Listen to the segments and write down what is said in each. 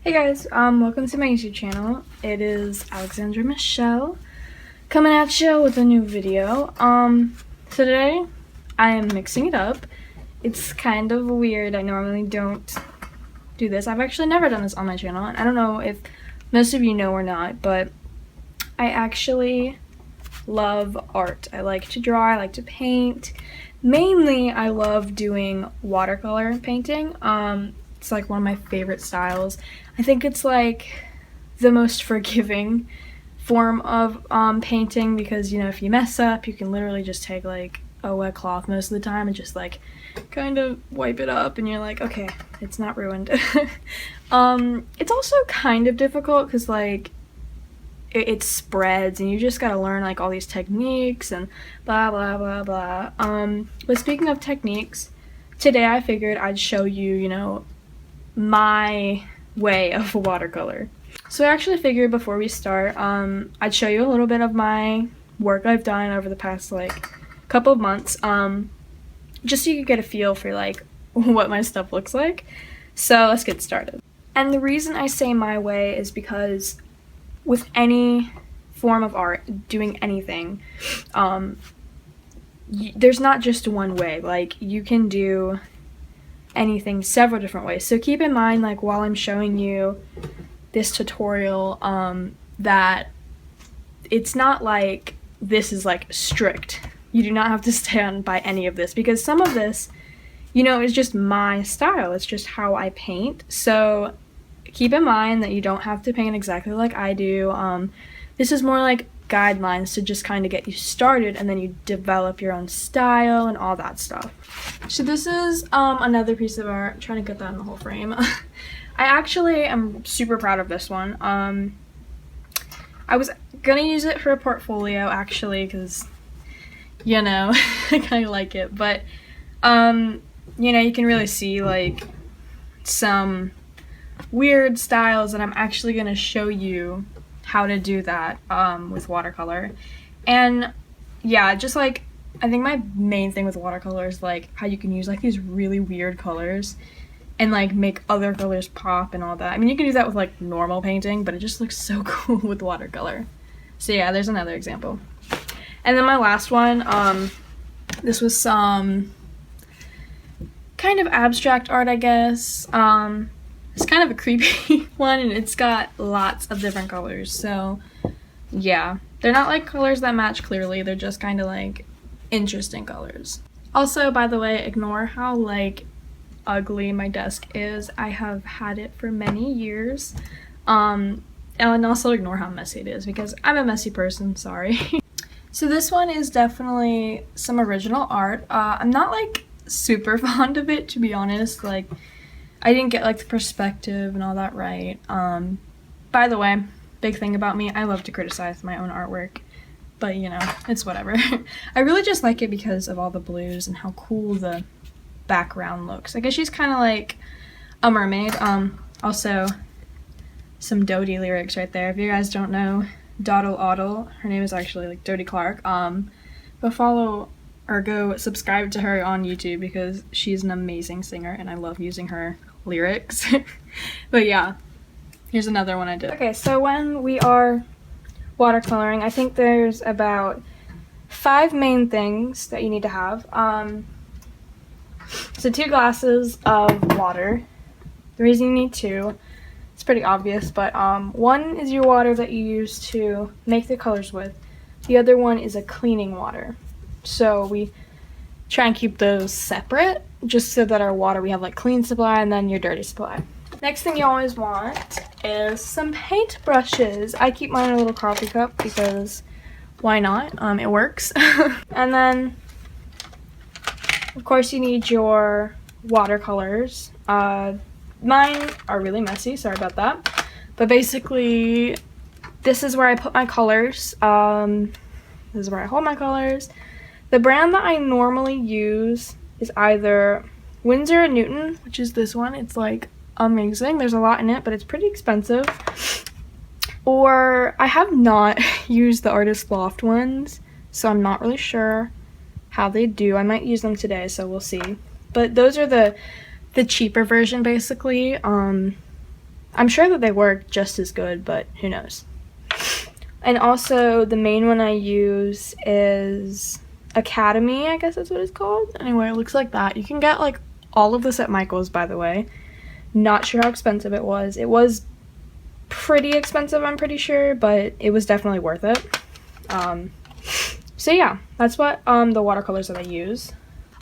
Hey guys, welcome to my YouTube channel. It is Alexandra Michelle coming at you with a new video. So today I am mixing it up. It's kind of weird. I normally don't do this. I've actually never done this on my channel, and I don't know if most of you know or not, but I actually love art. I like to draw, I like to paint. Mainly, I love doing watercolor painting. It's like one of my favorite styles. I think it's like the most forgiving form of painting because, you know, if you mess up, you can literally just take like a wet cloth most of the time and just like kind of wipe it up and you're like, okay, it's not ruined. It's also kind of difficult because like it spreads and you just gotta learn like all these techniques and blah blah blah blah. But speaking of techniques, today I figured I'd show you, you know, my way of watercolor. So I actually figured before we start, I'd show you a little bit of my work I've done over the past like couple of months, just so you could get a feel for like what my stuff looks like. So let's get started. And the reason I say my way is because with any form of art, doing anything, there's not just one way. Like, you can do anything several different ways. So keep in mind, like, while I'm showing you this tutorial, that it's not like this is like strict. You do not have to stand by any of this because some of this, you know, is just my style. It's just how I paint. So keep in mind that you don't have to paint exactly like I do. This is more like guidelines to just kind of get you started, and then you develop your own style and all that stuff. So this is another piece of art. I'm trying to get that in the whole frame. I actually am super proud of this one. I was gonna use it for a portfolio actually because, you know, I kind of like it, but you know, you can really see like some weird styles, and I'm actually gonna show you how to do that with watercolor. And yeah, just like, I think my main thing with watercolor is like how you can use like these really weird colors and like make other colors pop and all that. I mean, you can do that with like normal painting, but it just looks so cool with watercolor. So yeah, there's another example. And then my last one, this was some kind of abstract art, I guess. It's kind of a creepy one, and it's got lots of different colors. So yeah, they're not like colors that match clearly, they're just kind of like interesting colors. Also, by the way, ignore how like ugly my desk is. I have had it for many years. And also ignore how messy it is because I'm a messy person, sorry. So this one is definitely some original art. I'm not like super fond of it, to be honest. Like, I didn't get like the perspective and all that right. By the way, big thing about me, I love to criticize my own artwork, but you know, it's whatever. I really just like it because of all the blues and how cool the background looks. I guess she's kind of like a mermaid. Also, some Dodie lyrics right there. If you guys don't know Doddle Oddle, her name is actually like Dodie Clark. But follow or go subscribe to her on YouTube because she's an amazing singer and I love using her lyrics. But yeah, here's another one I did. Okay, so when we are watercoloring, I think there's about 5 main things that you need to have. So 2 glasses of water. The reason you need 2, it's pretty obvious, but one is your water that you use to make the colors with. The other one is a cleaning water. So we try and keep those separate just so that our water, we have like clean supply and then your dirty supply. Next thing you always want is some paint brushes. I keep mine in a little coffee cup because why not? It works. And then of course you need your watercolors. Mine are really messy, sorry about that. But basically this is where I put my colors. This is where I hold my colors. The brand that I normally use is either Winsor & Newton, which is this one. It's like amazing. There's a lot in it, but it's pretty expensive. Or I have not used the Artist Loft ones, so I'm not really sure how they do. I might use them today, so we'll see. But those are the cheaper version, basically. I'm sure that they work just as good, but who knows. And also, the main one I use is Academy, I guess that's what it's called. Anyway, it looks like that. You can get, like, all of this at Michael's, by the way. Not sure how expensive it was. It was pretty expensive, I'm pretty sure, but it was definitely worth it. So yeah, that's what the watercolors that I use.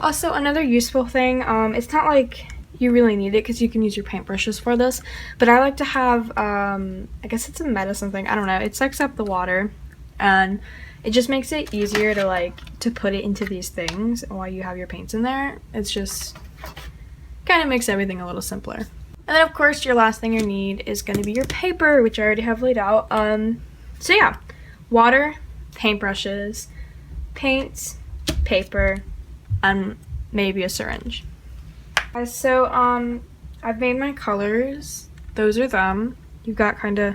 Also, another useful thing, it's not like you really need it because you can use your paintbrushes for this, but I like to have, I guess it's a medicine thing, I don't know, it sucks up the water, and it just makes it easier to, like, to put it into these things while you have your paints in there. It's just, kind of makes everything a little simpler. And then, of course, your last thing you need is going to be your paper, which I already have laid out. So yeah, water, paintbrushes, paints, paper, and maybe a syringe. So, I've made my colors. Those are them. You've got kind of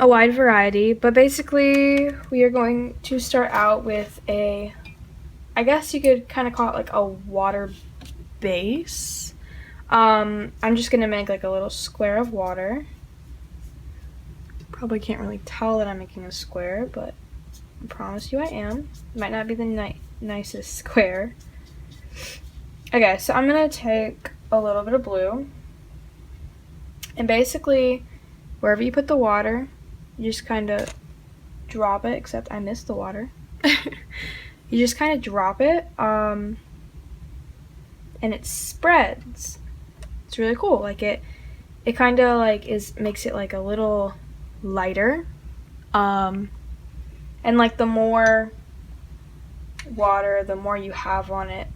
a wide variety, but basically we are going to start out with a, I guess you could kind of call it like a water base. I'm just gonna make like a little square of water. Probably can't really tell that I'm making a square, but I promise you I am. It might not be the nicest square. Okay, so I'm gonna take a little bit of blue, and basically wherever you put the water, you just kind of drop it, except I missed the water. You just kind of drop it, and it spreads. It's really cool. Like it kind of like makes it like a little lighter, and like the more water, the more you have on it,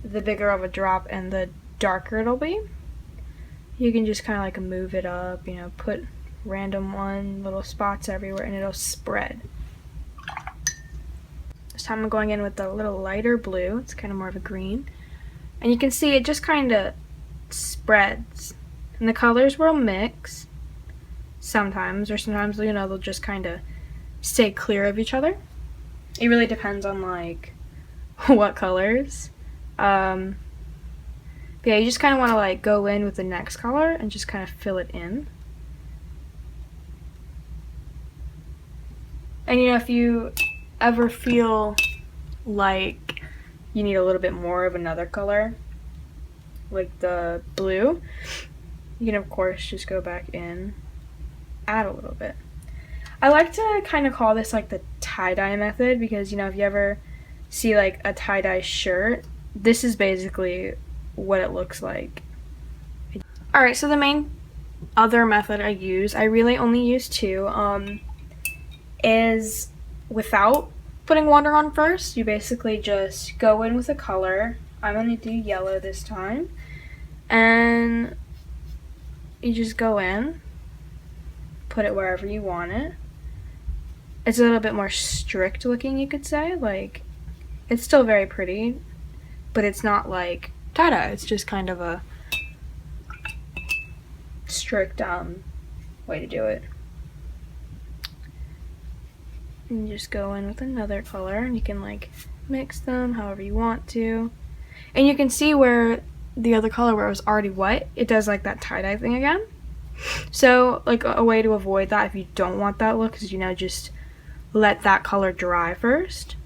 the bigger of a drop and the darker it'll be. You can just kind of like move it up, you know, put random little spots everywhere, and it'll spread. This time I'm going in with a little lighter blue. It's kind of more of a green, and you can see it just kind of spreads, and the colors will mix sometimes, or sometimes, you know, they'll just kind of stay clear of each other. It really depends on like what colors. But yeah, you just kind of want to like go in with the next color and just kind of fill it in. And you know, if you ever feel like you need a little bit more of another color, like the blue, you can of course just go back in, add a little bit. I like to kind of call this like the tie-dye method, because you know, if you ever see like a tie-dye shirt, this is basically what it looks like. Alright, so the main other method I use, I really only use two, is without putting water on first. You basically just go in with a color. I'm going to do yellow this time. And you just go in, put it wherever you want it. It's a little bit more strict looking, you could say. Like, it's still very pretty, but it's not like tie-dye. It's just kind of a strict way to do it. And you just go in with another color, and you can like mix them however you want to. And you can see where the other color, where it was already wet, it does like that tie-dye thing again. So like a way to avoid that, if you don't want that look, is, you know, just let that color dry first.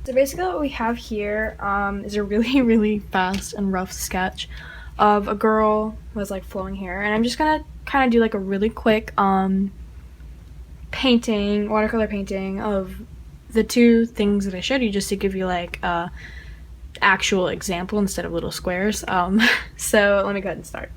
So basically what we have here is a really, really fast and rough sketch of a girl with like flowing hair, and I'm just gonna kind of do like a really quick painting, watercolor painting of the two things that I showed you, just to give you like a actual example instead of little squares. So let me go ahead and start.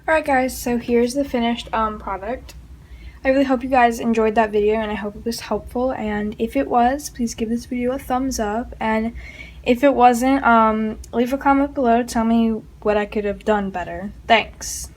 Alright guys, so here's the finished product. I really hope you guys enjoyed that video, and I hope it was helpful, and if it was, please give this video a thumbs up, and if it wasn't, leave a comment below, tell me what I could have done better. Thanks.